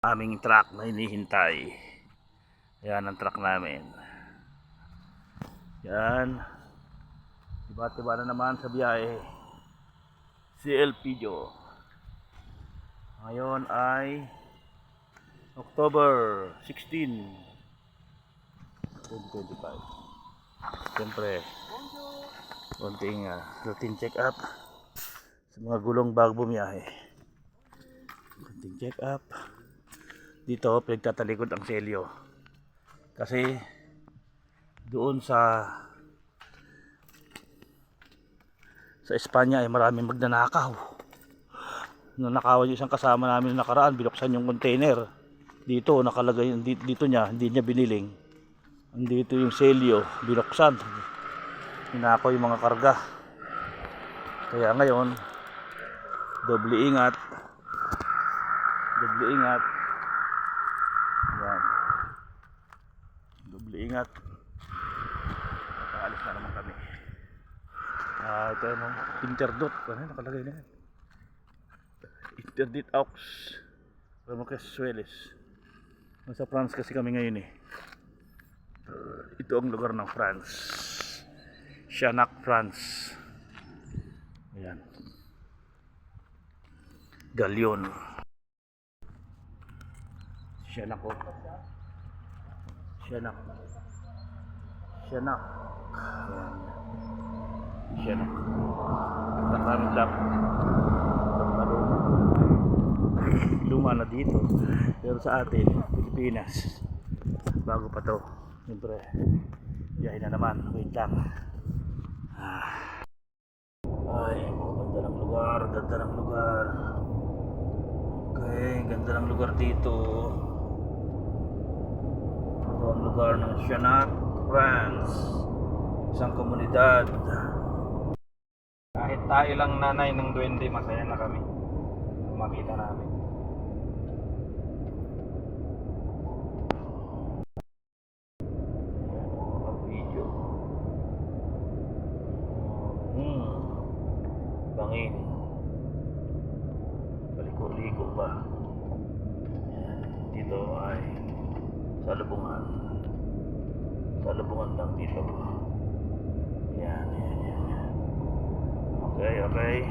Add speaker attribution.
Speaker 1: Aming truck na hinihintay. Yan ang truck namin. Yan. Diba na naman sa biyahe. Si Elpidio. Ngayon ay October 16, 2025. Siyempre, konting routine check up sa mga gulong bago bumiyahe. Konting check up. Dito pinagtatalikod ang selyo kasi doon sa Espanya ay maraming magnanakaw. Nanakawan yung isang kasama namin nakaraan, binuksan yung container dito, nakalagay dito niya, hindi niya biniling, dito yung selyo binuksan, hinakaw yung mga karga. Kaya ngayon doble ingat. Yan. Doble ingat. Paalis na naman kami. Ito ano, Interdot. Ano nakalagay na yan? Interdit Aux Romualdez Sueles. Nasa France kasi kami ngayon eh. Ito ang lugar ng France. Chanac, France. Ayan. Galion. Chanac ko. Chanac. Ayan. Chanac. Nakaramit lang. Luma na dito. Pero sa atin, Pilipinas, bago pa to. Siyempre, biyahe na naman. Wait lang. Ay, ganda ng lugar. Okay, ganda ng lugar dito. Ito ang lugar ng Chanac, France. Isang komunidad.
Speaker 2: Kahit tayo lang nanay ng duwende, masaya na kami makita namin.
Speaker 1: Video. Bangin. Paliko-liko ba? Dito ay salubungan lang dito. Yan. Okay.